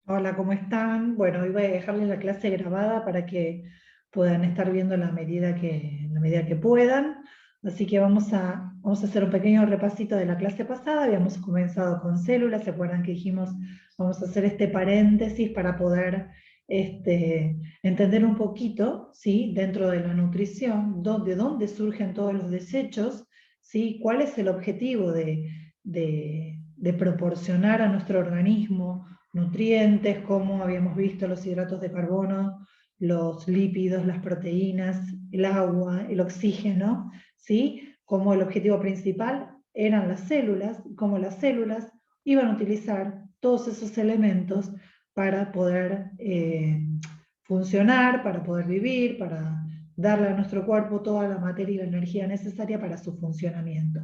Hola, ¿cómo están? Bueno, hoy voy a dejarles la clase grabada para que puedan estar viendo en la medida que puedan. Así que vamos a hacer un pequeño repasito de la clase pasada. Habíamos comenzado con células, ¿se acuerdan que dijimos vamos a hacer este paréntesis para poder entender un poquito, ¿sí? Dentro de la nutrición, de dónde surgen todos los desechos, ¿sí? ¿Cuál es el objetivo de proporcionar a nuestro organismo nutrientes, como habíamos visto los hidratos de carbono, los lípidos, las proteínas, el agua, el oxígeno, ¿sí? Como el objetivo principal eran las células, como las células iban a utilizar todos esos elementos para poder funcionar, para poder vivir, para darle a nuestro cuerpo toda la materia y la energía necesaria para su funcionamiento.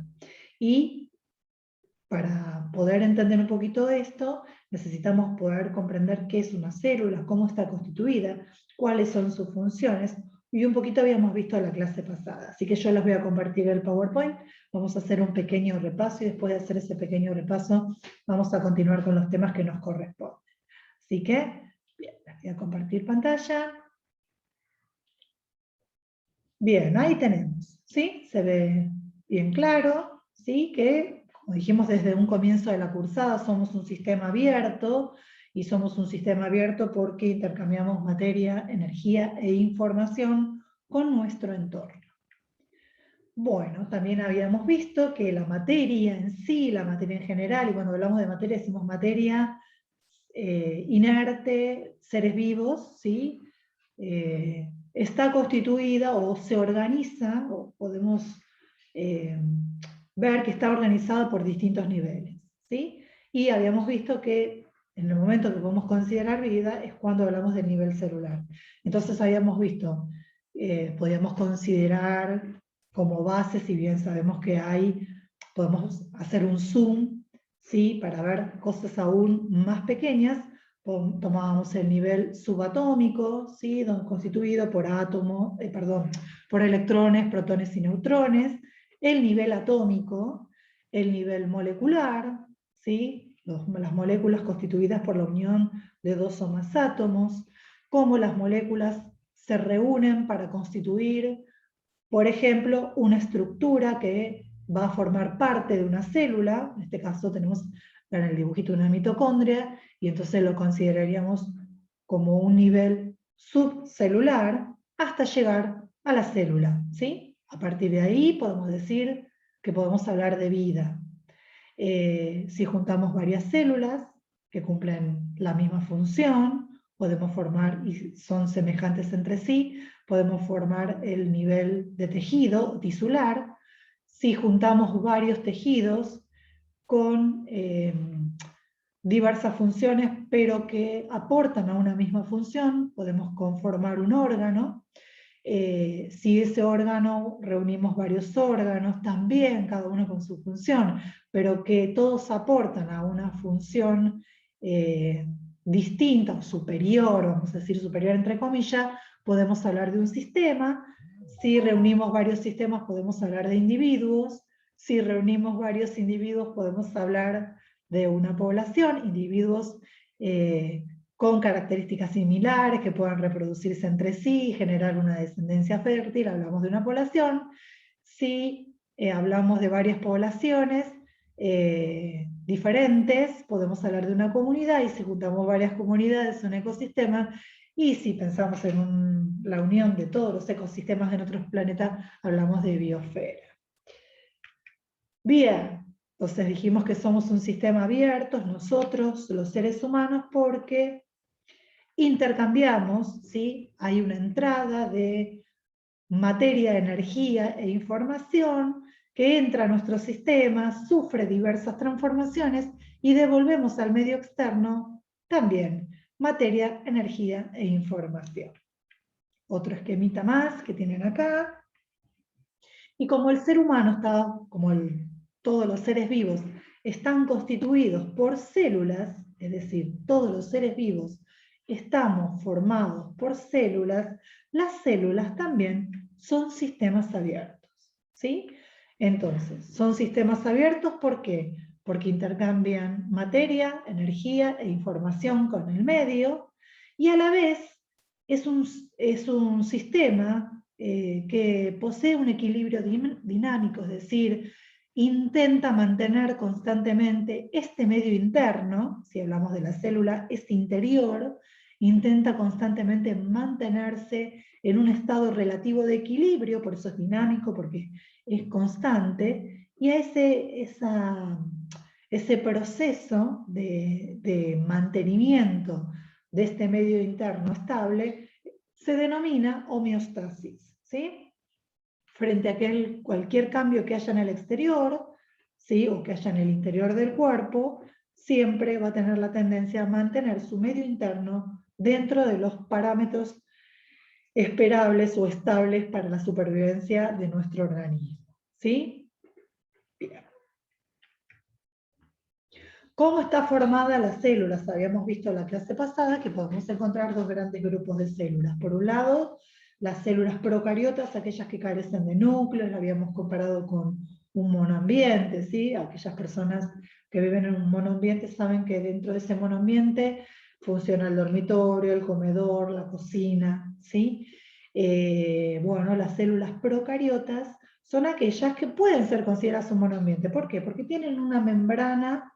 Y para poder entender un poquito esto, necesitamos poder comprender qué es una célula, cómo está constituida, cuáles son sus funciones, y un poquito habíamos visto en la clase pasada. Así que yo les voy a compartir el PowerPoint, vamos a hacer un pequeño repaso, y después de hacer ese pequeño repaso, vamos a continuar con los temas que nos corresponden. Así que, bien, les voy a compartir pantalla. Bien, ahí tenemos, ¿sí? Se ve bien claro, ¿sí? Que, como dijimos desde un comienzo de la cursada, somos un sistema abierto, y somos un sistema abierto porque intercambiamos materia, energía e información con nuestro entorno. Bueno, también habíamos visto que la materia en sí, la materia en general, y cuando hablamos de materia decimos materia inerte, seres vivos, ¿sí? Está constituida o se organiza, o podemos eh, ver que está organizada por distintos niveles, ¿sí? Y habíamos visto que en el momento que podemos considerar vida es cuando hablamos del nivel celular. Entonces habíamos visto, podíamos considerar como base, si bien sabemos que podemos hacer un zoom, ¿sí? Para ver cosas aún más pequeñas. Tomábamos el nivel subatómico, ¿sí? Constituido por átomos, por electrones, protones y neutrones, el nivel atómico, el nivel molecular, ¿sí? Las moléculas constituidas por la unión de dos o más átomos, cómo las moléculas se reúnen para constituir, por ejemplo, una estructura que va a formar parte de una célula. En este caso tenemos en el dibujito una mitocondria, y entonces lo consideraríamos como un nivel subcelular hasta llegar a la célula, ¿sí? A partir de ahí podemos decir que podemos hablar de vida. Si juntamos varias células que cumplen la misma función, podemos formar, y son semejantes entre sí, podemos formar el nivel de tejido tisular. Si juntamos varios tejidos con diversas funciones, pero que aportan a una misma función, podemos conformar un órgano. Si ese órgano, reunimos varios órganos también, cada uno con su función, pero que todos aportan a una función distinta o superior, vamos a decir superior entre comillas, podemos hablar de un sistema. Si reunimos varios sistemas podemos hablar de individuos. Si reunimos varios individuos podemos hablar de una población, individuos con características similares que puedan reproducirse entre sí y generar una descendencia fértil, hablamos de una población. Si hablamos de varias poblaciones diferentes, podemos hablar de una comunidad, y si juntamos varias comunidades, un ecosistema. Y si pensamos en la unión de todos los ecosistemas de nuestro planeta, hablamos de biosfera. Bien, entonces dijimos que somos un sistema abierto, nosotros, los seres humanos, porque intercambiamos, ¿sí? Hay una entrada de materia, energía e información que entra a nuestro sistema, sufre diversas transformaciones, y devolvemos al medio externo también materia, energía e información. Otro esquemita más que tienen acá. Y como el ser humano está, todos los seres vivos, están constituidos por células, es decir, todos los seres vivos estamos formados por células, las células también son sistemas abiertos, ¿sí? Entonces, son sistemas abiertos, ¿por qué? porque intercambian materia, energía e información con el medio, y a la vez es un sistema que posee un equilibrio dinámico, es decir, intenta mantener constantemente este medio interno, si hablamos de la célula, este interior, intenta constantemente mantenerse en un estado relativo de equilibrio, por eso es dinámico, porque es constante, y a ese proceso de mantenimiento de este medio interno estable se denomina homeostasis, ¿sí? Frente a cualquier cambio que haya en el exterior, ¿sí? O que haya en el interior del cuerpo, siempre va a tener la tendencia a mantener su medio interno dentro de los parámetros esperables o estables para la supervivencia de nuestro organismo, ¿sí? Bien. ¿Cómo está formada las células? Habíamos visto en la clase pasada que podemos encontrar dos grandes grupos de células. Por un lado, las células procariotas, aquellas que carecen de núcleos, la habíamos comparado con un monoambiente, ¿sí? Aquellas personas que viven en un monoambiente saben que dentro de ese monoambiente funciona el dormitorio, el comedor, la cocina, ¿sí? Bueno, las células procariotas son aquellas que pueden ser consideradas un monoambiente. ¿Por qué? Porque tienen una membrana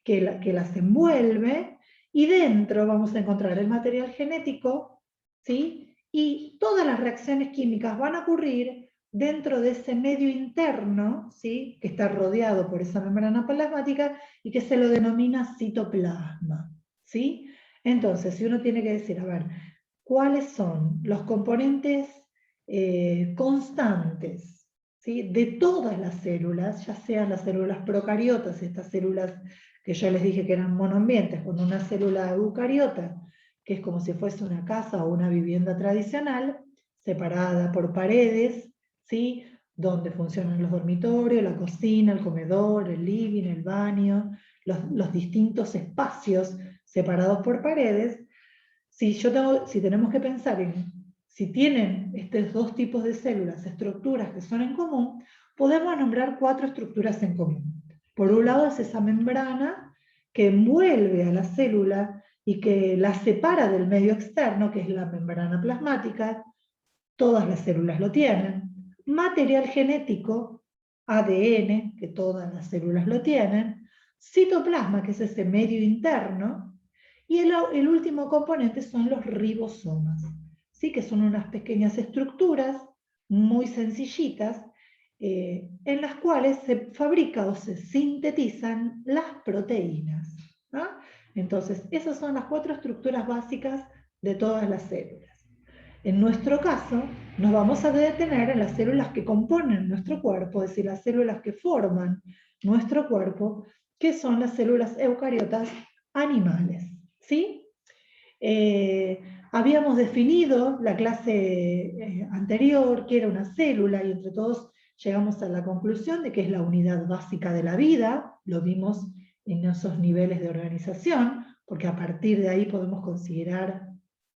que las envuelve, y dentro vamos a encontrar el material genético, ¿sí? Y todas las reacciones químicas van a ocurrir dentro de ese medio interno, ¿sí? Que está rodeado por esa membrana plasmática y que se lo denomina citoplasma, ¿sí? Entonces, si uno tiene que decir, a ver, ¿cuáles son los componentes constantes, ¿sí? De todas las células, ya sean las células procariotas, estas células que yo les dije que eran monoambientes, con una célula eucariota, que es como si fuese una casa o una vivienda tradicional, separada por paredes, ¿sí? Donde funcionan los dormitorios, la cocina, el comedor, el living, el baño, los distintos espacios separados por paredes. Si tenemos que pensar en si tienen estos dos tipos de células, estructuras que son en común, podemos nombrar 4 estructuras en común. Por un lado es esa membrana que envuelve a la célula y que la separa del medio externo, que es la membrana plasmática. Todas las células lo tienen. Material genético, ADN, que todas las células lo tienen. Citoplasma, que es ese medio interno. Y el último componente son los ribosomas, ¿sí? Que son unas pequeñas estructuras muy sencillitas, en las cuales se fabrican o se sintetizan las proteínas, ¿no? Entonces, esas son las 4 estructuras básicas de todas las células. En nuestro caso, nos vamos a detener en las células que componen nuestro cuerpo, es decir, las células que forman nuestro cuerpo, que son las células eucariotas animales, ¿sí? Habíamos definido la clase anterior que era una célula, y entre todos llegamos a la conclusión de que es la unidad básica de la vida. Lo vimos en esos niveles de organización, porque a partir de ahí podemos considerar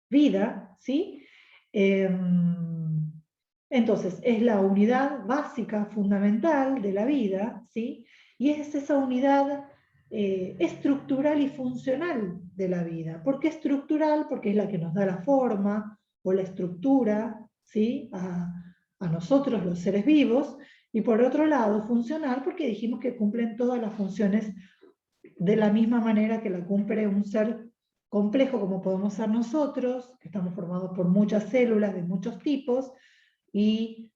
vida, ¿sí? Entonces, es la unidad básica, fundamental de la vida, ¿sí? Y es esa unidad estructural y funcional de la vida. ¿Por qué estructural? Porque es la que nos da la forma o la estructura, ¿sí? A nosotros, los seres vivos. Y por otro lado, funcional, porque dijimos que cumplen todas las funciones de la misma manera que la cumple un ser complejo como podemos ser nosotros, que estamos formados por muchas células de muchos tipos, y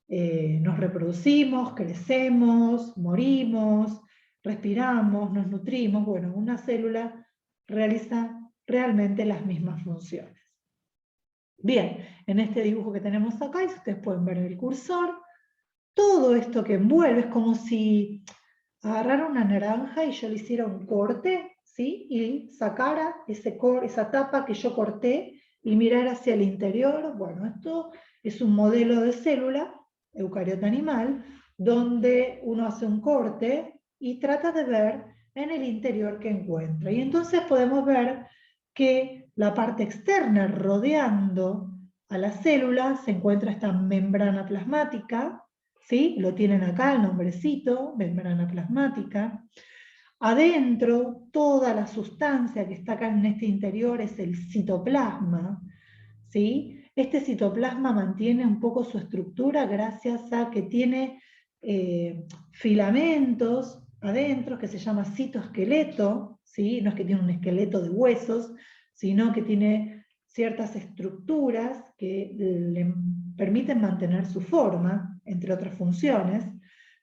nos reproducimos, crecemos, morimos, respiramos, nos nutrimos. Bueno, una célula realiza realmente las mismas funciones. Bien, en este dibujo que tenemos acá, y si ustedes pueden ver el cursor, todo esto que envuelve es como si agarrara una naranja y yo le hiciera un corte, ¿sí? Y sacara esa tapa que yo corté y mirara hacia el interior. Bueno, esto es un modelo de célula, eucariota animal, donde uno hace un corte y trata de ver en el interior qué encuentra. Y entonces podemos ver que la parte externa, rodeando a la célula, se encuentra esta membrana plasmática, ¿sí? Lo tienen acá el nombrecito, membrana plasmática. Adentro, toda la sustancia que está acá en este interior es el citoplasma, ¿sí? Este citoplasma mantiene un poco su estructura gracias a que tiene filamentos adentro, que se llama citoesqueleto, ¿sí? No es que tiene un esqueleto de huesos, sino que tiene ciertas estructuras que le permiten mantener su forma, entre otras funciones,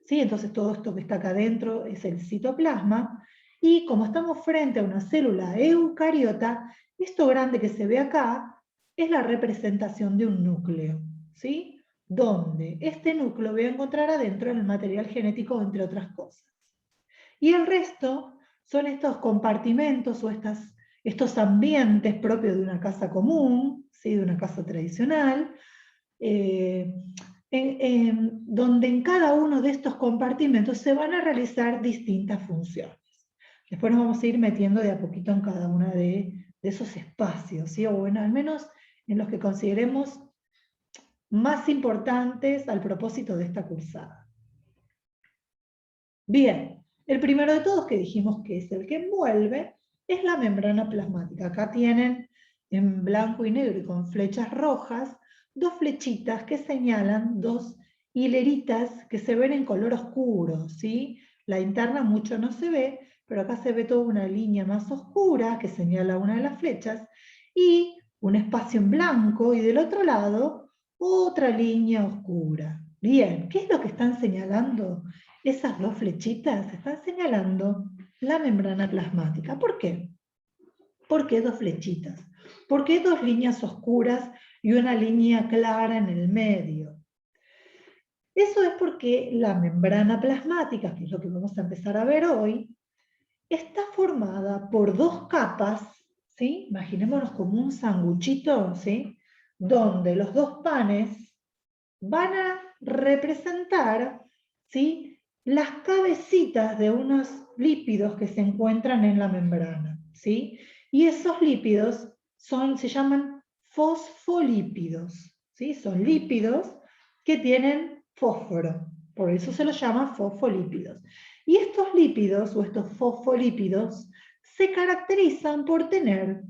¿sí? Entonces todo esto que está acá adentro es el citoplasma, y como estamos frente a una célula eucariota, esto grande que se ve acá es la representación de un núcleo, ¿sí? Donde este núcleo voy a encontrar adentro el material genético, entre otras cosas. Y el resto son estos compartimentos o estos ambientes propios de una casa común, ¿sí? De una casa tradicional, donde en cada uno de estos compartimentos se van a realizar distintas funciones. Después nos vamos a ir metiendo de a poquito en cada uno de esos espacios, ¿sí? O bueno, al menos en los que consideremos más importantes al propósito de esta cursada. Bien, el primero de todos, que dijimos que es el que envuelve, es la membrana plasmática. Acá tienen en blanco y negro y con flechas rojas, dos flechitas que señalan dos hileritas que se ven en color oscuro, ¿sí? La interna mucho no se ve, pero acá se ve toda una línea más oscura que señala una de las flechas, y un espacio en blanco, y del otro lado otra línea oscura. Bien, ¿qué es lo que están señalando? Esas dos flechitas están señalando la membrana plasmática. ¿Por qué? ¿Por qué dos flechitas? ¿Por qué dos líneas oscuras y una línea clara en el medio? Eso es porque la membrana plasmática, que es lo que vamos a empezar a ver hoy, está formada por dos capas, ¿sí? Imaginémonos como un sanguchito, ¿sí? Donde los dos panes van a representar, ¿sí? Las cabecitas de unos lípidos que se encuentran en la membrana, ¿sí? Y esos lípidos se llaman fosfolípidos, ¿sí? Son lípidos que tienen fósforo, por eso se los llama fosfolípidos. Y estos lípidos, o estos fosfolípidos, se caracterizan por tener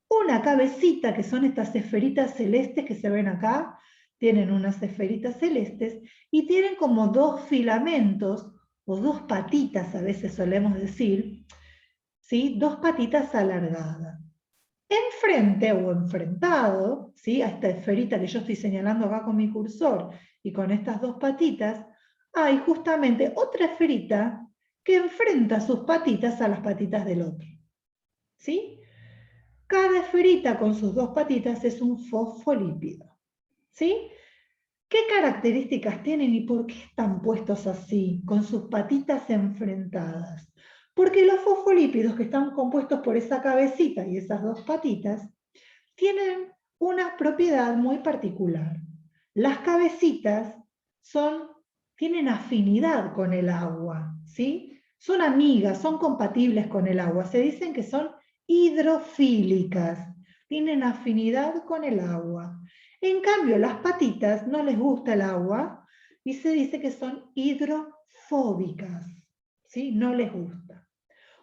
una cabecita, que son estas esferitas celestes que se ven acá, tienen unas esferitas celestes, y tienen como dos filamentos, o dos patitas a veces solemos decir, ¿sí? Dos patitas alargadas. Enfrente o enfrentado, ¿sí? A esta esferita que yo estoy señalando acá con mi cursor, y con estas dos patitas, hay justamente otra esferita que enfrenta sus patitas a las patitas del otro, ¿sí? Cada esferita con sus dos patitas es un fosfolípido, ¿sí? ¿Qué características tienen y por qué están puestos así, con sus patitas enfrentadas? Porque los fosfolípidos, que están compuestos por esa cabecita y esas dos patitas, tienen una propiedad muy particular. Las cabecitas tienen afinidad con el agua, ¿sí? Son amigas, son compatibles con el agua. Se dicen que son hidrofílicas, tienen afinidad con el agua. En cambio, las patitas no les gusta el agua y se dice que son hidrofóbicas, ¿sí? No les gusta.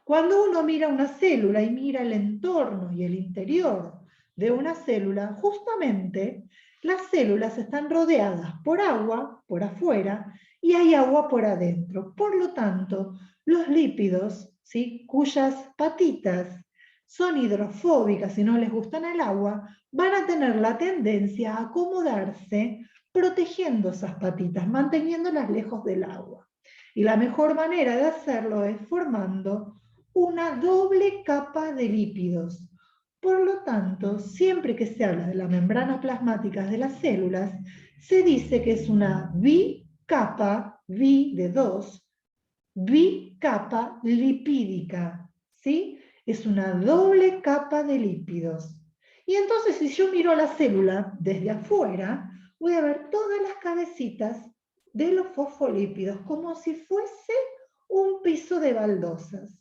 Cuando uno mira una célula y mira el entorno y el interior de una célula, justamente las células están rodeadas por agua por afuera y hay agua por adentro. Por lo tanto, los lípidos, ¿sí? Cuyas patitas son hidrofóbicas y no les gustan el agua, van a tener la tendencia a acomodarse protegiendo esas patitas, manteniéndolas lejos del agua. Y la mejor manera de hacerlo es formando una doble capa de lípidos. Por lo tanto, siempre que se habla de la membrana plasmática de las células, se dice que es una bicapa, bi de dos, bicapa lipídica, ¿sí? Es una doble capa de lípidos. Y entonces, si yo miro la célula desde afuera, voy a ver todas las cabecitas de los fosfolípidos, como si fuese un piso de baldosas.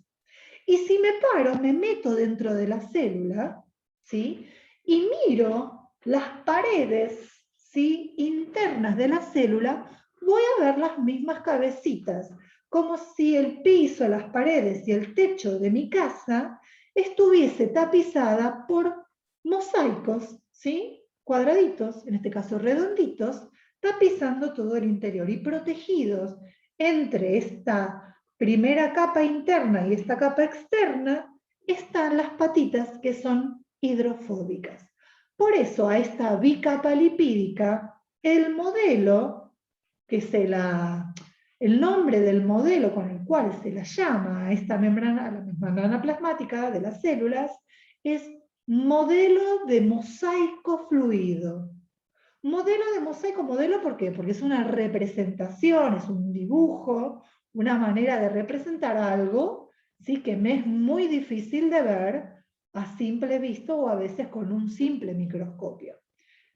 Y si me paro, me meto dentro de la célula, ¿sí? Y miro las paredes, ¿sí? Internas de la célula, voy a ver las mismas cabecitas, como si el piso, las paredes y el techo de mi casa estuviese tapizada por mosaicos, ¿sí? Cuadraditos, en este caso redonditos, tapizando todo el interior y protegidos entre esta primera capa interna y esta capa externa están las patitas que son hidrofóbicas. Por eso a esta bicapa lipídica, el modelo, que el nombre del modelo con el cual se la llama a esta membrana, a la membrana plasmática de las células, es modelo de mosaico fluido. Modelo de mosaico, modelo ¿por qué? Porque es una representación, es un dibujo, una manera de representar algo, ¿sí? Que me es muy difícil de ver a simple vista o a veces con un simple microscopio.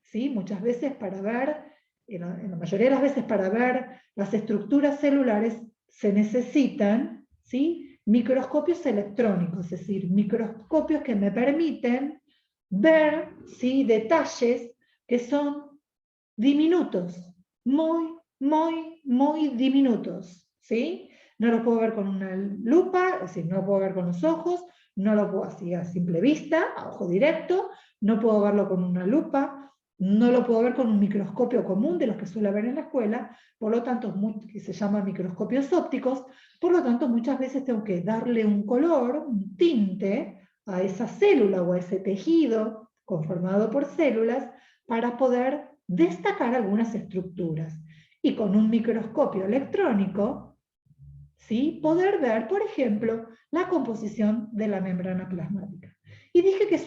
¿Sí? Muchas veces para ver, en la mayoría de las veces para ver las estructuras celulares se necesitan, ¿sí? Microscopios electrónicos, es decir, microscopios que me permiten ver, ¿sí? Detalles que son diminutos, muy diminutos, ¿sí? No lo puedo ver con una lupa, es decir, no lo puedo ver con los ojos, no lo puedo así a simple vista, a ojo directo, no puedo verlo con una lupa, no lo puedo ver con un microscopio común de los que suele haber en la escuela, por lo tanto, que se llaman microscopios ópticos, por lo tanto, muchas veces tengo que darle un color, un tinte a esa célula o a ese tejido conformado por células para poder destacar algunas estructuras. Y con un microscopio electrónico, ¿sí? Poder ver, por ejemplo, la composición de la membrana plasmática. Y dije que es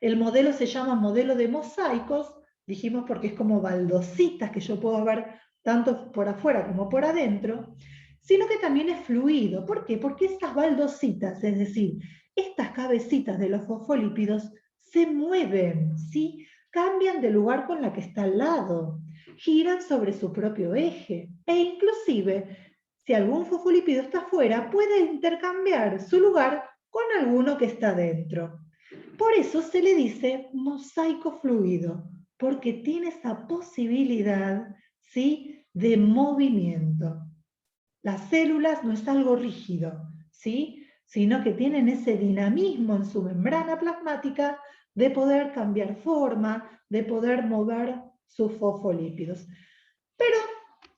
el modelo se llama modelo de mosaicos, dijimos porque es como baldositas que yo puedo ver tanto por afuera como por adentro, sino que también es fluido. ¿Por qué? Porque estas baldositas, es decir, estas cabecitas de los fosfolípidos se mueven, ¿sí? Cambian de lugar con la que está al lado, giran sobre su propio eje, e inclusive, si algún fosfolípido está afuera, puede intercambiar su lugar con alguno que está dentro. Por eso se le dice mosaico fluido, porque tiene esa posibilidad, ¿sí? De movimiento. Las células no es algo rígido, ¿sí? Sino que tienen ese dinamismo en su membrana plasmática de poder cambiar forma, de poder mover sus fosfolípidos. Pero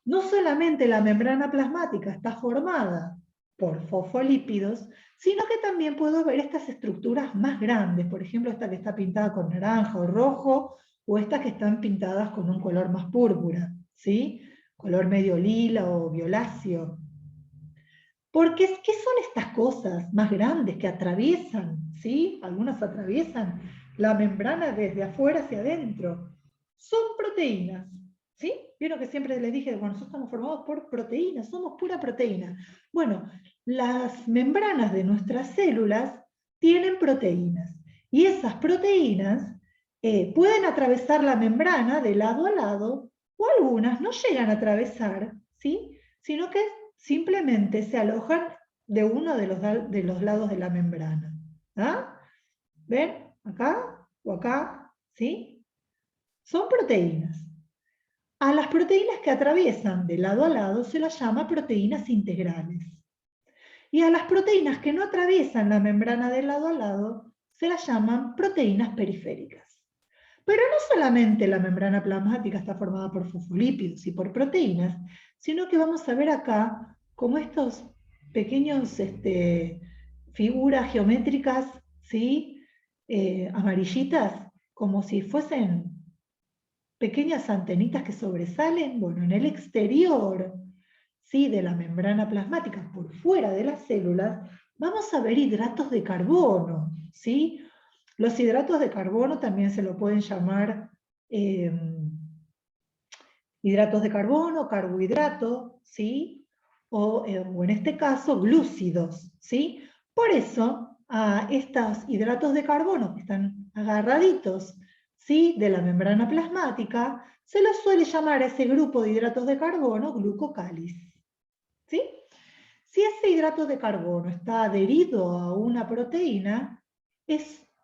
no solamente la membrana plasmática está formada por fosfolípidos, sino que también puedo ver estas estructuras más grandes, por ejemplo, esta que está pintada con naranja o rojo, o estas que están pintadas con un color más púrpura, ¿sí? Color medio lila o violáceo. Porque, ¿qué son estas cosas más grandes que atraviesan? ¿Sí? Algunas atraviesan la membrana desde afuera hacia adentro. Son proteínas. ¿Sí? Vieron que siempre les dije, bueno, nosotros estamos formados por proteínas, somos pura proteína. Bueno, las membranas de nuestras células tienen proteínas. Y esas proteínas pueden atravesar la membrana de lado a lado, o algunas no llegan a atravesar, ¿sí? Sino que simplemente se alojan de uno de los lados de la membrana. ¿Ah? ¿Ven? Acá o acá, ¿sí? Son proteínas. A las proteínas que atraviesan de lado a lado se las llama proteínas integrales. Y a las proteínas que no atraviesan la membrana de lado a lado se las llaman proteínas periféricas. Pero no solamente la membrana plasmática está formada por fosfolípidos y por proteínas, sino que vamos a ver acá como estos pequeños figuras geométricas, ¿sí? Amarillitas, como si fuesen pequeñas antenitas que sobresalen. Bueno, en el exterior, ¿sí? De la membrana plasmática, por fuera de las células, vamos a ver hidratos de carbono, ¿sí? Los hidratos de carbono también se lo pueden llamar hidratos de carbono, carbohidrato, ¿sí? O en este caso, glúcidos, ¿sí? Por eso, a estos hidratos de carbono que están agarraditos, ¿sí? De la membrana plasmática, se los suele llamar a ese grupo de hidratos de carbono glucocáliz, ¿sí? Si ese hidrato de carbono está adherido a una proteína,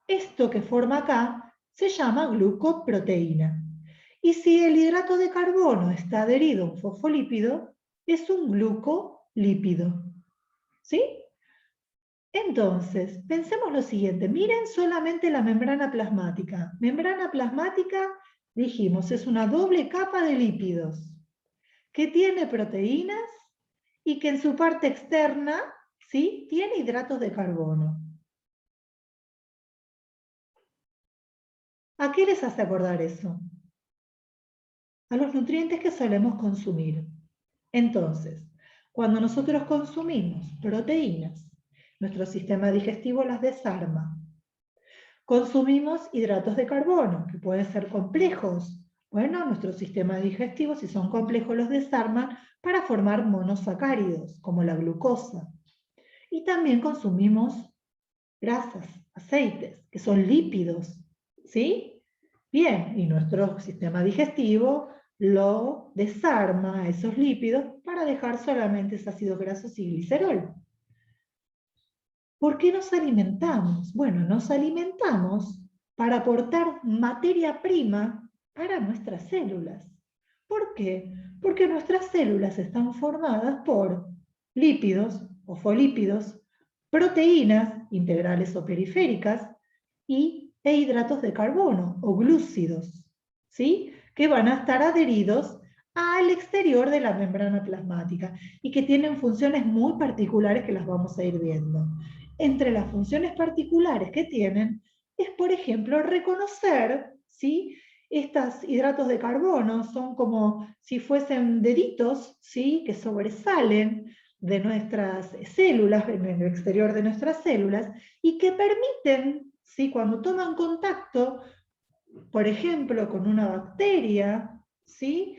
esto que forma acá se llama glucoproteína. Y si el hidrato de carbono está adherido a un fosfolípido, es un glucolípido. ¿Sí? Entonces, pensemos lo siguiente, miren solamente la membrana plasmática. Membrana plasmática, dijimos, es una doble capa de lípidos que tiene proteínas y que en su parte externa, ¿sí?, tiene hidratos de carbono. ¿A qué les hace acordar eso? A los nutrientes que solemos consumir. Entonces, cuando nosotros consumimos proteínas, nuestro sistema digestivo las desarma. Consumimos hidratos de carbono, que pueden ser complejos. Bueno, nuestro sistema digestivo, si son complejos, los desarman para formar monosacáridos, como la glucosa. Y también consumimos grasas, aceites, que son lípidos, ¿sí? Bien, y nuestro sistema digestivo lo desarma a esos lípidos para dejar solamente ácidos grasos y glicerol. ¿Por qué nos alimentamos? Bueno, nos alimentamos para aportar materia prima para nuestras células. ¿Por qué? Porque nuestras células están formadas por lípidos, fosfolípidos, proteínas integrales o periféricas e hidratos de carbono o glúcidos, ¿sí?, que van a estar adheridos al exterior de la membrana plasmática y que tienen funciones muy particulares que las vamos a ir viendo. Entre las funciones particulares que tienen es, por ejemplo, reconocer, ¿sí?, estos hidratos de carbono son como si fuesen deditos, ¿sí?, que sobresalen de nuestras células, en el exterior de nuestras células, y que permiten, ¿sí?, cuando toman contacto, por ejemplo, con una bacteria, ¿sí?,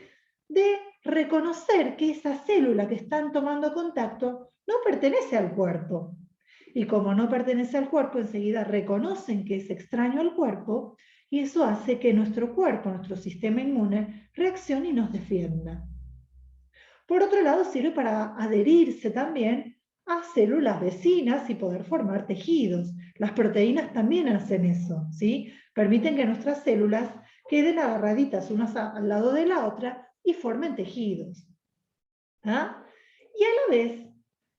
de reconocer que esa célula que están tomando contacto no pertenece al cuerpo. Y como no pertenece al cuerpo, enseguida reconocen que es extraño al cuerpo, y eso hace que nuestro cuerpo, nuestro sistema inmune, reaccione y nos defienda. Por otro lado, sirve para adherirse también a células vecinas y poder formar tejidos. Las proteínas también hacen eso, ¿sí? Permiten que nuestras células queden agarraditas unas al lado de la otra y formen tejidos. ¿Ah? Y a la vez,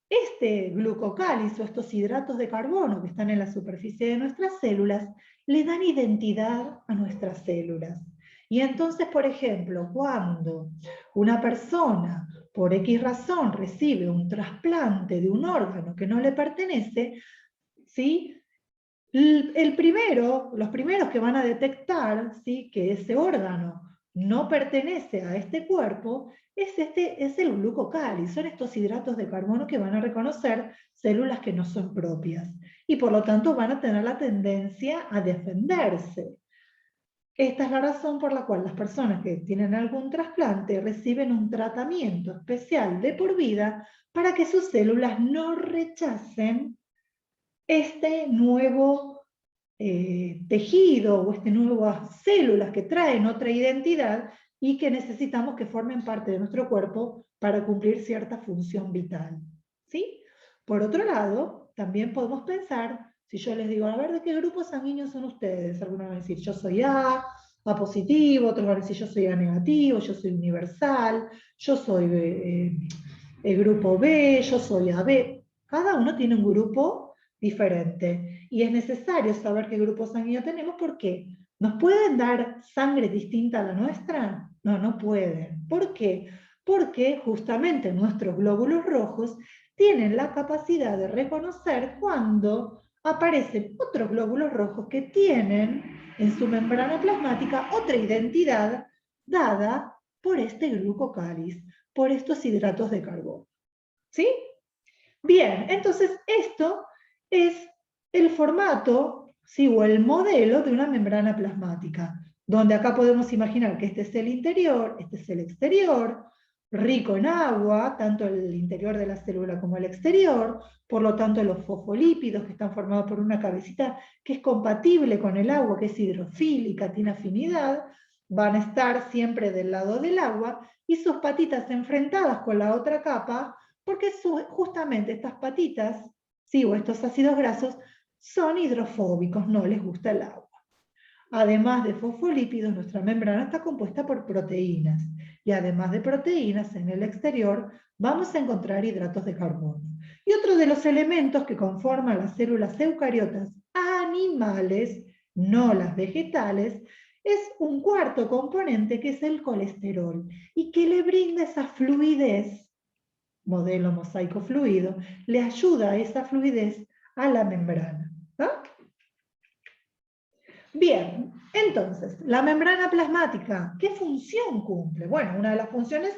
este glucocálido, estos hidratos de carbono que están en la superficie de nuestras células, le dan identidad a nuestras células. Y entonces, por ejemplo, cuando una persona, por X razón, recibe un trasplante de un órgano que no le pertenece, ¿sí?, los primeros que van a detectar, ¿sí?, que ese órgano no pertenece a este cuerpo, es el glucocálido, son estos hidratos de carbono que van a reconocer células que no son propias, y por lo tanto van a tener la tendencia a defenderse. Esta es la razón por la cual las personas que tienen algún trasplante reciben un tratamiento especial de por vida para que sus células no rechacen este nuevo tejido o nuevas células que traen otra identidad y que necesitamos que formen parte de nuestro cuerpo para cumplir cierta función vital, ¿sí? Por otro lado, también podemos pensar, si yo les digo, a ver, ¿de qué grupo sanguíneo son ustedes? Algunos van a decir, yo soy A positivo, otros van a decir, yo soy A negativo, yo soy universal, yo soy el grupo B, yo soy AB. Cada uno tiene un grupo diferente. Y es necesario saber qué grupo sanguíneo tenemos porque ¿nos pueden dar sangre distinta a la nuestra? No, no pueden. ¿Por qué? Porque justamente nuestros glóbulos rojos tienen la capacidad de reconocer cuando aparecen otros glóbulos rojos que tienen en su membrana plasmática otra identidad dada por este glucocálido, por estos hidratos de carbono. ¿Sí? Bien, entonces esto es el formato, ¿sí?, o el modelo de una membrana plasmática, donde acá podemos imaginar que este es el interior, este es el exterior, rico en agua, tanto el interior de la célula como el exterior, por lo tanto los fosfolípidos que están formados por una cabecita que es compatible con el agua, que es hidrofílica, tiene afinidad, van a estar siempre del lado del agua, y sus patitas enfrentadas con la otra capa, porque justamente estas patitas, sí, o estos ácidos grasos, son hidrofóbicos, no les gusta el agua. Además de fosfolípidos, nuestra membrana está compuesta por proteínas, y además de proteínas, en el exterior vamos a encontrar hidratos de carbono. Y otro de los elementos que conforman las células eucariotas animales, no las vegetales, es un cuarto componente que es el colesterol y que le brinda esa fluidez, modelo mosaico fluido, le ayuda a esa fluidez a la membrana. ¿Ah? Bien, entonces, la membrana plasmática, ¿qué función cumple? Bueno, una de las funciones,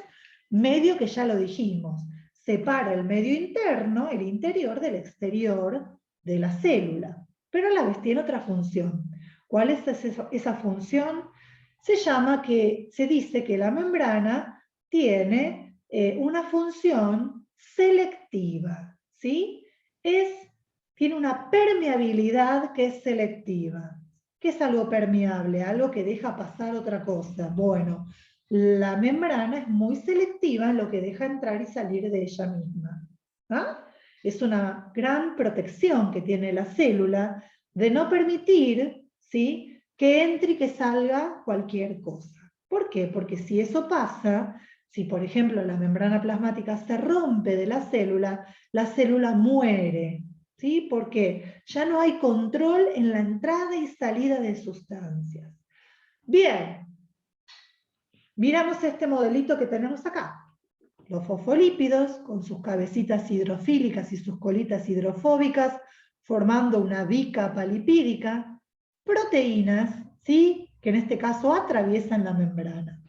medio que ya lo dijimos, separa el medio interno, el interior, del exterior de la célula, pero a la vez tiene otra función. ¿Cuál es esa función? Se dice que la membrana tiene una función selectiva, ¿sí? Tiene una permeabilidad que es selectiva. ¿Qué es algo permeable? Algo que deja pasar otra cosa. Bueno, la membrana es muy selectiva en lo que deja entrar y salir de ella misma. ¿Ah? Es una gran protección que tiene la célula de no permitir, ¿sí?, que entre y que salga cualquier cosa. ¿Por qué? Porque si eso pasa, si por ejemplo la membrana plasmática se rompe de la célula muere. ¿Sí? Porque ya no hay control en la entrada y salida de sustancias. Bien, miramos este modelito que tenemos acá. Los fosfolípidos, con sus cabecitas hidrofílicas y sus colitas hidrofóbicas, formando una bicapa lipídica. Proteínas, ¿sí?, que en este caso atraviesan la membrana.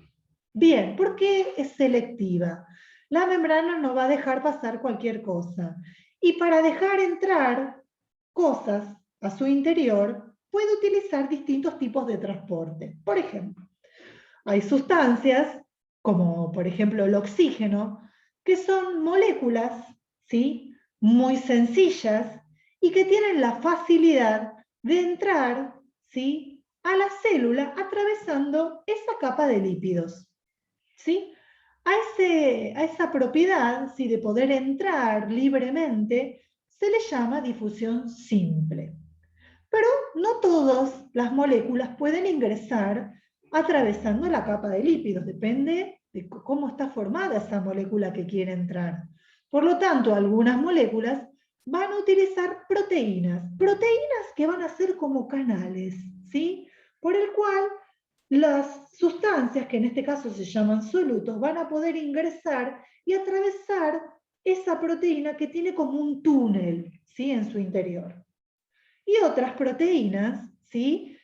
Bien, ¿por qué es selectiva? La membrana no va a dejar pasar cualquier cosa. Y para dejar entrar cosas a su interior, puede utilizar distintos tipos de transporte. Por ejemplo, hay sustancias, como por ejemplo el oxígeno, que son moléculas, ¿sí?, muy sencillas y que tienen la facilidad de entrar, ¿sí?, a la célula atravesando esa capa de lípidos. ¿Sí? A esa propiedad, ¿sí?, de poder entrar libremente, se le llama difusión simple. Pero no todas las moléculas pueden ingresar atravesando la capa de lípidos, depende de cómo está formada esa molécula que quiere entrar. Por lo tanto, algunas moléculas van a utilizar proteínas que van a ser como canales, ¿sí?, por el cual las sustancias, que en este caso se llaman solutos, van a poder ingresar y atravesar esa proteína que tiene como un túnel, ¿sí?, en su interior. Y otras proteínas, ¿sí?,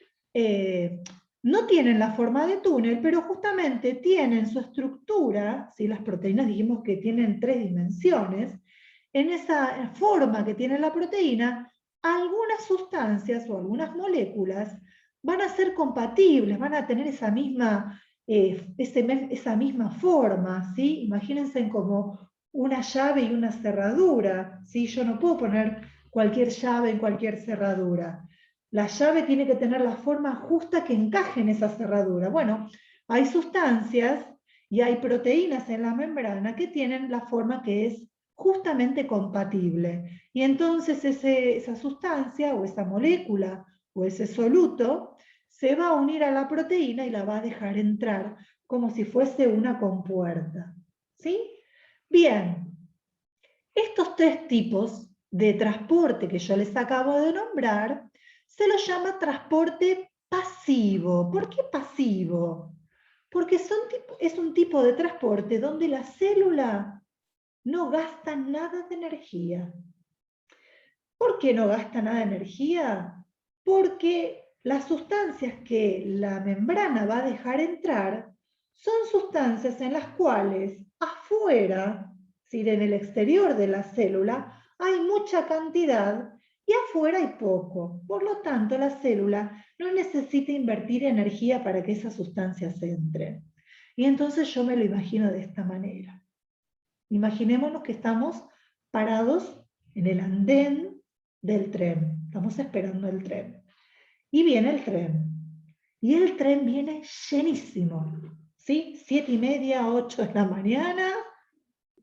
no tienen la forma de túnel, pero justamente tienen su estructura, ¿sí?, las proteínas dijimos que tienen 3 dimensiones, en esa forma que tiene la proteína, algunas sustancias o algunas moléculas van a ser compatibles, van a tener esa misma forma, ¿sí? Imagínense como una llave y una cerradura, ¿sí? Yo no puedo poner cualquier llave en cualquier cerradura. La llave tiene que tener la forma justa que encaje en esa cerradura. Bueno, hay sustancias y hay proteínas en la membrana que tienen la forma que es justamente compatible. Y entonces esa sustancia o esa molécula o ese soluto se va a unir a la proteína y la va a dejar entrar como si fuese una compuerta. ¿Sí? Bien, estos 3 tipos de transporte que yo les acabo de nombrar se los llama transporte pasivo. ¿Por qué pasivo? Porque es un tipo de transporte donde la célula no gasta nada de energía. ¿Por qué no gasta nada de energía? Porque las sustancias que la membrana va a dejar entrar son sustancias en las cuales afuera, si en el exterior de la célula, hay mucha cantidad y afuera hay poco. Por lo tanto, la célula no necesita invertir energía para que esas sustancias entren. Y entonces yo me lo imagino de esta manera. Imaginémonos que estamos parados en el andén del tren. Estamos esperando el tren. Y viene el tren. Y el tren viene llenísimo. ¿Sí? 7:30, 8 de la mañana.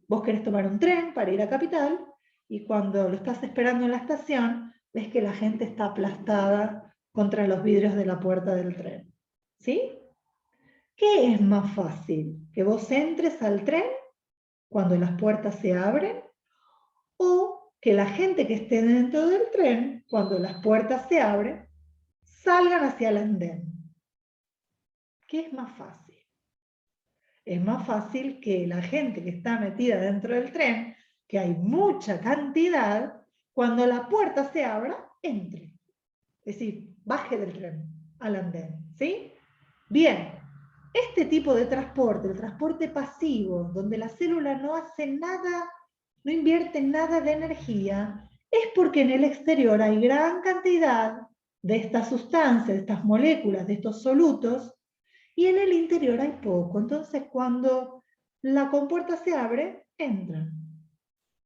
Vos querés tomar un tren para ir a Capital y cuando lo estás esperando en la estación, ves que la gente está aplastada contra los vidrios de la puerta del tren. ¿Sí? ¿Qué es más fácil? ¿Que vos entres al tren cuando las puertas se abren, o que la gente que esté dentro del tren, cuando las puertas se abren, salgan hacia el andén. ¿Qué es más fácil? Es más fácil que la gente que está metida dentro del tren, que hay mucha cantidad, cuando la puerta se abra, entre. Es decir, baje del tren al andén, ¿sí? Bien, este tipo de transporte, el transporte pasivo, donde la célula no hace nada, no invierte nada de energía, es porque en el exterior hay gran cantidad de estas sustancias, de estas moléculas, de estos solutos, y en el interior hay poco. Entonces, cuando la compuerta se abre, entran.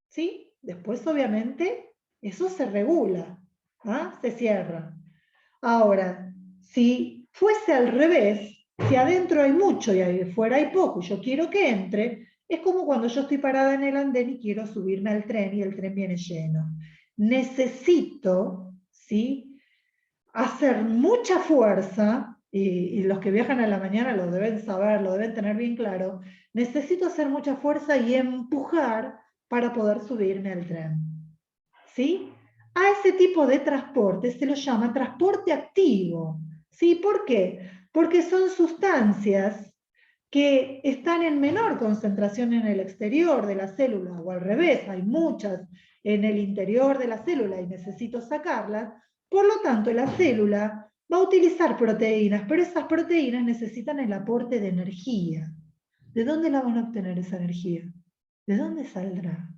¿Sí? Después, obviamente, eso se regula, ¿ah? Se cierra. Ahora, si fuese al revés, si adentro hay mucho y afuera hay poco y yo quiero que entre, es como cuando yo estoy parada en el andén y quiero subirme al tren y el tren viene lleno. Necesito, ¿sí?, hacer mucha fuerza, y los que viajan a la mañana lo deben saber, lo deben tener bien claro, necesito hacer mucha fuerza y empujar para poder subirme al tren. ¿Sí? A ese tipo de transporte se lo llama transporte activo. ¿Sí? ¿Por qué? Porque son sustancias que están en menor concentración en el exterior de la célula, o al revés, hay muchas en el interior de la célula y necesito sacarlas. Por lo tanto, la célula va a utilizar proteínas, pero esas proteínas necesitan el aporte de energía. ¿De dónde la van a obtener esa energía? ¿De dónde saldrá?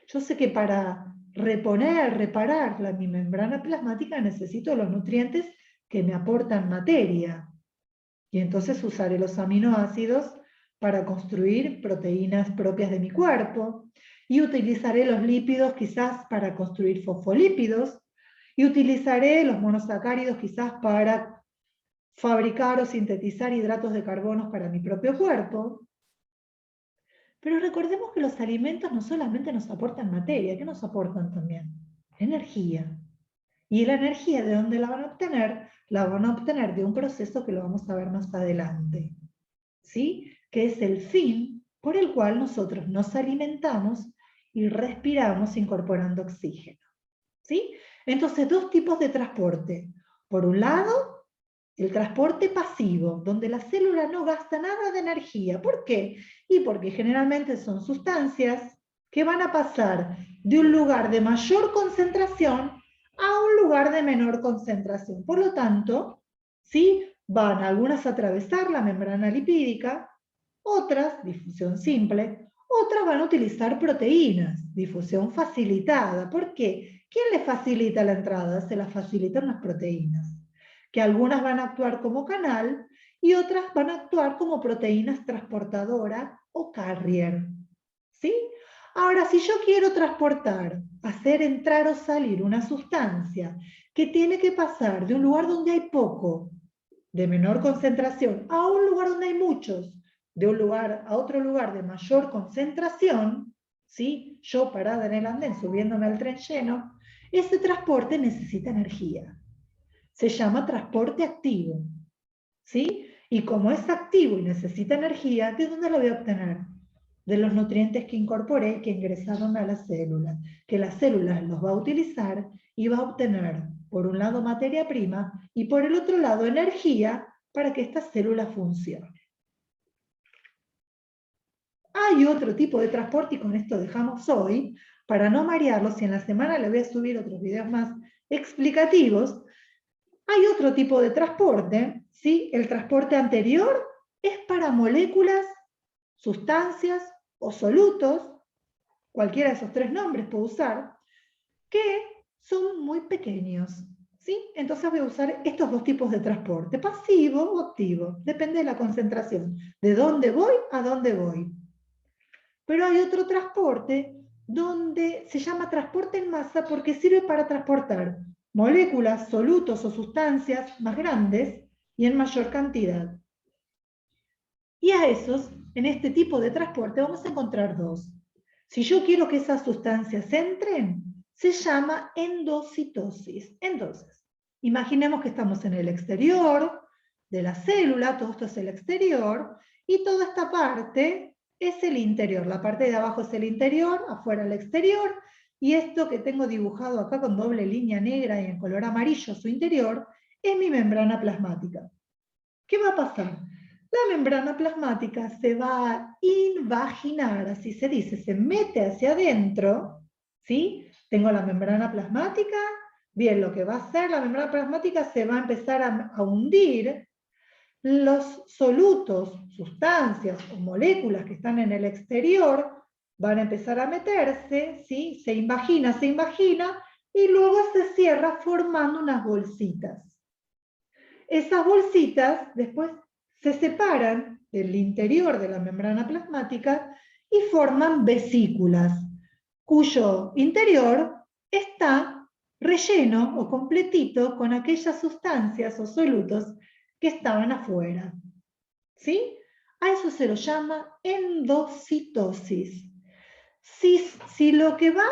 Yo sé que para reparar mi membrana plasmática necesito los nutrientes que me aportan materia. Y entonces usaré los aminoácidos para construir proteínas propias de mi cuerpo. Y utilizaré los lípidos quizás para construir fosfolípidos. Y utilizaré los monosacáridos quizás para fabricar o sintetizar hidratos de carbono para mi propio cuerpo. Pero recordemos que los alimentos no solamente nos aportan materia, ¿qué nos aportan también? Energía. ¿Y la energía de dónde la van a obtener? La van a obtener de un proceso que lo vamos a ver más adelante, ¿sí? Que es el fin por el cual nosotros nos alimentamos y respiramos incorporando oxígeno, ¿sí? Entonces, dos tipos de transporte. Por un lado, el transporte pasivo, donde la célula no gasta nada de energía. ¿Por qué? Y porque generalmente son sustancias que van a pasar de un lugar de mayor concentración a un lugar de menor concentración. Por lo tanto, ¿sí?, van algunas a atravesar la membrana lipídica, otras, difusión simple, otras van a utilizar proteínas, difusión facilitada. ¿Por qué? ¿Quién le facilita la entrada? Se la facilitan las proteínas, que algunas van a actuar como canal y otras van a actuar como proteínas transportadora o carrier. ¿Sí? Ahora, si yo quiero transportar, hacer entrar o salir una sustancia que tiene que pasar de un lugar donde hay poco, de menor concentración, a un lugar donde hay muchos, de un lugar a otro lugar de mayor concentración, ¿sí?, yo parada en el andén subiéndome al tren lleno, ese transporte necesita energía. Se llama transporte activo, ¿sí? Y como es activo y necesita energía, ¿de dónde lo voy a obtener? De los nutrientes que incorporé, que ingresaron a la célula, que la célula los va a utilizar y va a obtener, por un lado, materia prima y por el otro lado, energía para que esta célula funcione. Hay otro tipo de transporte, y con esto dejamos hoy, para no marearlos, y en la semana les voy a subir otros videos más explicativos. Hay otro tipo de transporte, ¿sí? El transporte anterior es para moléculas, sustancias o solutos, cualquiera de esos tres nombres puedo usar, que son muy pequeños, ¿sí? Entonces voy a usar estos dos tipos de transporte, pasivo o activo, depende de la concentración, de dónde voy a dónde voy. Pero hay otro transporte donde se llama transporte en masa porque sirve para transportar moléculas, solutos o sustancias más grandes y en mayor cantidad. Y a esos, en este tipo de transporte, vamos a encontrar dos. Si yo quiero que esas sustancias entren, se llama endocitosis. Entonces, imaginemos que estamos en el exterior de la célula, todo esto es el exterior, y toda esta parte es el interior. La parte de abajo es el interior, afuera el exterior, y esto que tengo dibujado acá con doble línea negra y en color amarillo, su interior, es mi membrana plasmática. ¿Qué va a pasar? La membrana plasmática se va a invaginar, así se dice, se mete hacia adentro, ¿sí? Tengo la membrana plasmática, bien, lo que va a hacer la membrana plasmática se va a empezar a hundir. Los solutos, sustancias o moléculas que están en el exterior van a empezar a meterse, ¿sí? Se invagina, y luego se cierra formando unas bolsitas. Esas bolsitas después se separan del interior de la membrana plasmática y forman vesículas, cuyo interior está relleno o completito con aquellas sustancias o solutos que estaban afuera. ¿Sí? A eso se lo llama endocitosis. Si lo que va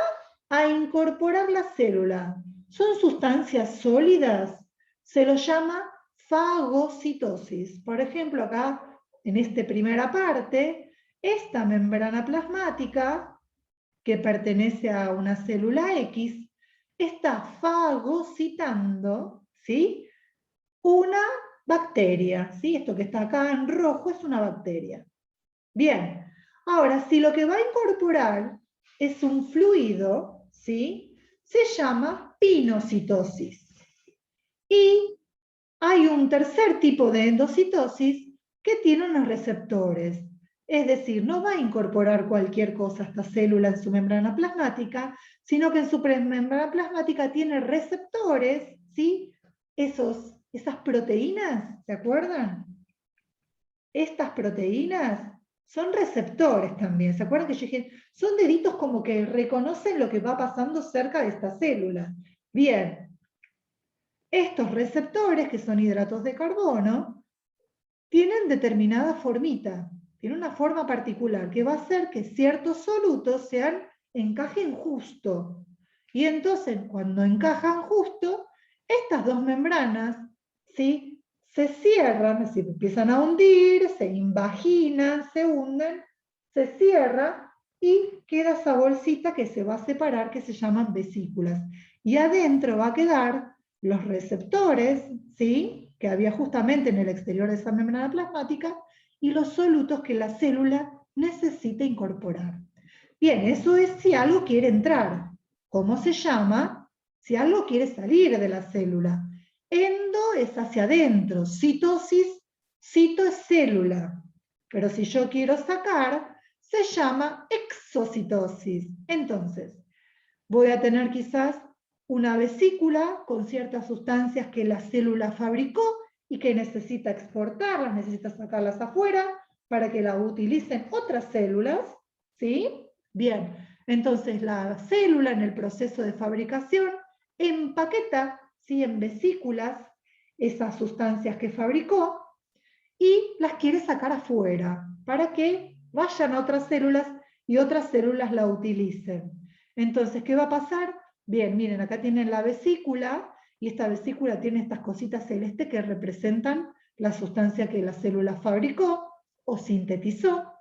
a incorporar la célula son sustancias sólidas, se lo llama fagocitosis. Por ejemplo, acá, en esta primera parte, esta membrana plasmática, que pertenece a una célula X, está fagocitando, ¿sí?, una bacteria, ¿sí? Esto que está acá en rojo es una bacteria. Bien, ahora, si lo que va a incorporar es un fluido, ¿sí?, se llama pinocitosis. Y hay un tercer tipo de endocitosis que tiene unos receptores. Es decir, no va a incorporar cualquier cosa a esta célula en su membrana plasmática, sino que en su membrana plasmática tiene receptores, ¿sí? Esas proteínas, ¿se acuerdan? Estas proteínas son receptores también. ¿Se acuerdan que yo dije? Son deditos como que reconocen lo que va pasando cerca de esta célula. Bien. Estos receptores, que son hidratos de carbono, tienen determinada formita, tienen una forma particular que va a hacer que ciertos solutos encajen justo. Y entonces, cuando encajan justo, estas dos membranas, ¿sí?, se cierran, se empiezan a hundir, se invaginan, se hunden, se cierra y queda esa bolsita que se va a separar, que se llaman vesículas. Y adentro va a quedar los receptores, ¿sí?, que había justamente en el exterior de esa membrana plasmática, y los solutos que la célula necesita incorporar. Bien, eso es si algo quiere entrar. ¿Cómo se llama? Si algo quiere salir de la célula. Endo es hacia adentro, citosis, cito es célula. Pero si yo quiero sacar, se llama exocitosis. Entonces, voy a tener quizás una vesícula con ciertas sustancias que la célula fabricó y que necesita exportarlas, necesita sacarlas afuera para que las utilicen otras células, ¿sí? Bien, entonces la célula en el proceso de fabricación empaqueta, ¿sí?, en vesículas esas sustancias que fabricó y las quiere sacar afuera para que vayan a otras células y otras células la utilicen. Entonces, ¿qué va a pasar? Bien, miren, acá tienen la vesícula, y esta vesícula tiene estas cositas celestes que representan la sustancia que la célula fabricó o sintetizó.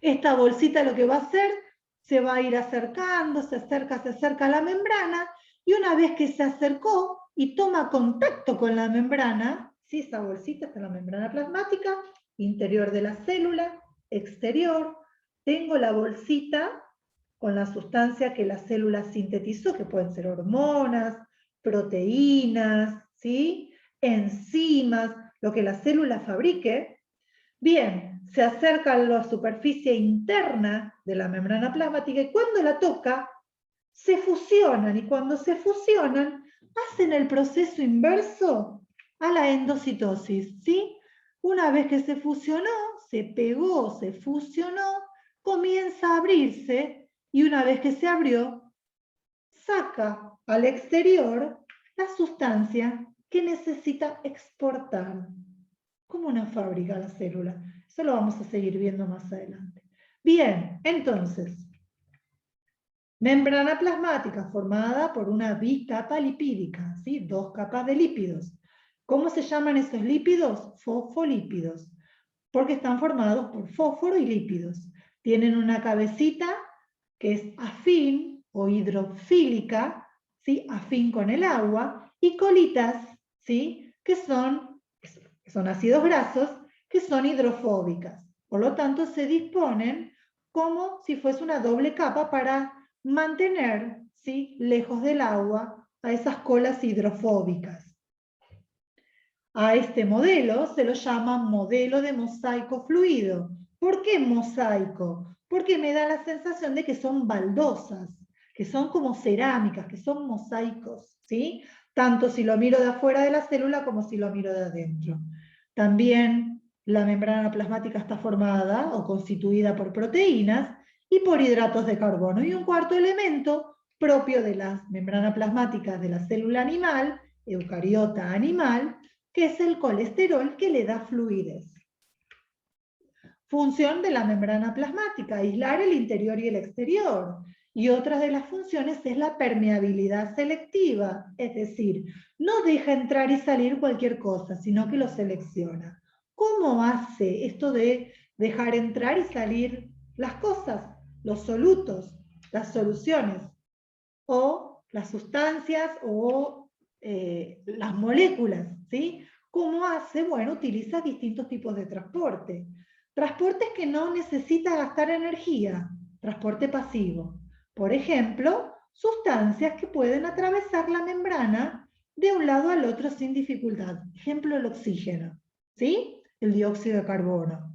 Esta bolsita lo que va a hacer, se va a ir acercando, se acerca a la membrana, y una vez que se acercó y toma contacto con la membrana, ¿sí?, esa bolsita está en la membrana plasmática, interior de la célula, exterior, tengo la bolsita con la sustancia que la célula sintetizó, que pueden ser hormonas, proteínas, ¿sí?, enzimas, lo que la célula fabrique. Bien, se acerca a la superficie interna de la membrana plasmática y cuando la toca, se fusionan, y cuando se fusionan, hacen el proceso inverso a la endocitosis, ¿sí? Una vez que se fusionó, se pegó, se fusionó, comienza a abrirse, y una vez que se abrió, saca al exterior la sustancia que necesita exportar. Como una fábrica la célula. Eso lo vamos a seguir viendo más adelante. Bien, entonces, membrana plasmática formada por una bicapa lipídica, ¿sí?, dos capas de lípidos. ¿Cómo se llaman esos lípidos? Fosfolípidos. porque están formados por fósforo y lípidos. Tienen una cabecita que es afín o hidrofílica, ¿sí? Afín con el agua, y colitas, ¿sí? que son ácidos grasos, que son hidrofóbicas. Por lo tanto, se disponen como si fuese una doble capa para mantener, ¿sí? lejos del agua a esas colas hidrofóbicas. A este modelo se lo llama modelo de mosaico fluido. ¿Por qué mosaico? Porque me da la sensación de que son baldosas, que son como cerámicas, que son mosaicos, ¿sí? Tanto si lo miro de afuera de la célula como si lo miro de adentro. También la membrana plasmática está formada o constituida por proteínas y por hidratos de carbono. Y un cuarto elemento propio de las membranas plasmáticas de la célula animal, eucariota animal, que es el colesterol que le da fluidez. Función de la membrana plasmática, aislar el interior y el exterior. Y otra de las funciones es la permeabilidad selectiva, es decir, no deja entrar y salir cualquier cosa, sino que lo selecciona. ¿Cómo hace esto de dejar entrar y salir las cosas, los solutos, las soluciones, o las sustancias o las moléculas, ¿sí? ¿Cómo hace? Bueno, utiliza distintos tipos de transporte. Transportes que no necesita gastar energía, transporte pasivo. Por ejemplo, sustancias que pueden atravesar la membrana de un lado al otro sin dificultad. Ejemplo, el oxígeno, ¿sí? El dióxido de carbono.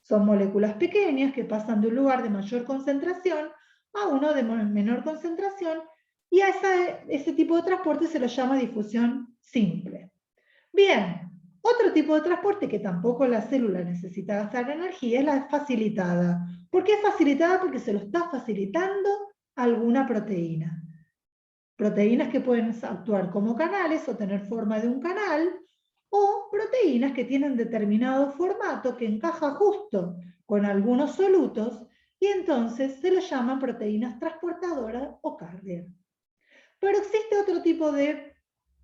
Son moléculas pequeñas que pasan de un lugar de mayor concentración a uno de menor concentración, y a ese tipo de transporte se lo llama difusión simple. Bien, otro tipo de transporte que tampoco la célula necesita gastar energía es la facilitada. ¿Por qué facilitada? Porque se lo está facilitando alguna proteína. Proteínas que pueden actuar como canales o tener forma de un canal, o proteínas que tienen determinado formato que encaja justo con algunos solutos, y entonces se lo llaman proteínas transportadoras o carrier. Pero existe otro tipo de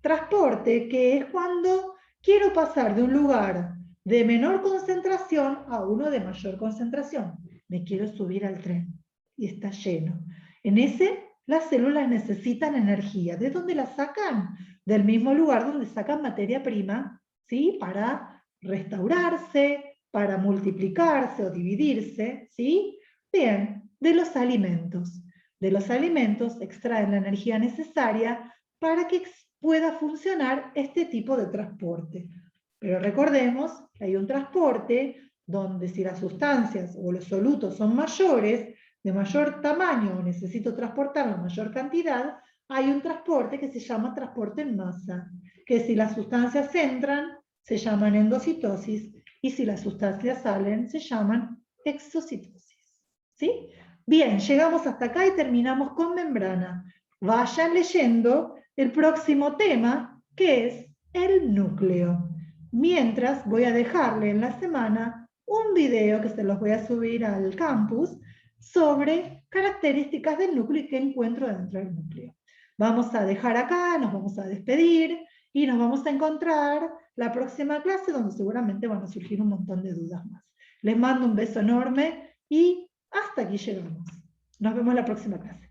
transporte, que es cuando quiero pasar de un lugar de menor concentración a uno de mayor concentración. Me quiero subir al tren y está lleno. En ese, las células necesitan energía. ¿De dónde la sacan? Del mismo lugar donde sacan materia prima, ¿sí? Para restaurarse, para multiplicarse o dividirse, ¿sí? Bien, de los alimentos. De los alimentos extraen la energía necesaria para que pueda funcionar este tipo de transporte. Pero recordemos que hay un transporte donde si las sustancias o los solutos son mayores, de mayor tamaño, o necesito transportar la mayor cantidad, hay un transporte que se llama transporte en masa, que si las sustancias entran, se llaman endocitosis, y si las sustancias salen, se llaman exocitosis. ¿Sí? Bien, llegamos hasta acá y terminamos con membrana. Vayan leyendo el próximo tema, que es el núcleo. Mientras, voy a dejarle en la semana un video que se los voy a subir al campus sobre características del núcleo y qué encuentro dentro del núcleo. Vamos a dejar acá, nos vamos a despedir y nos vamos a encontrar la próxima clase, donde seguramente van a surgir un montón de dudas más. Les mando un beso enorme y hasta aquí llegamos. Nos vemos la próxima clase.